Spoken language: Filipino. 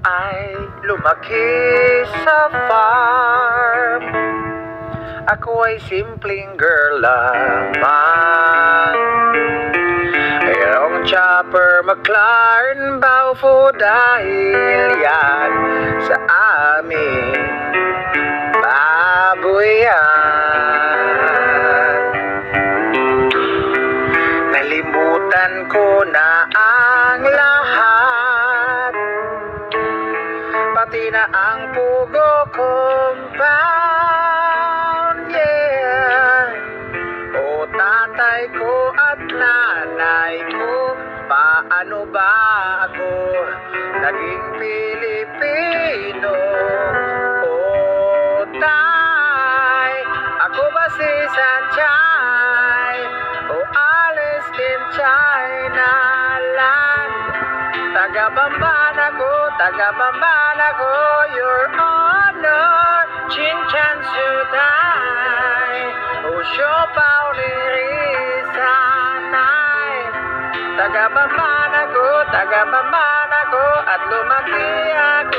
ay lumaki sa farm. Ako ay simpleng girl lamang. Mayroong chopper, McLaren, Baufo dahil yan sa amin baboyan. Nalimutan ko na ang lahat, pati na ang pugo compound, yeah. O tatay ko at nanay ko, paano ba ako naging Pilipino? O tay, ako ba si Sanchay o Alice in China land? Taga-Bamban ako, Your Honor, Chin-chan Suday, o Siopao ni Rizanay. Taga-Bamban ako, at lumaki ako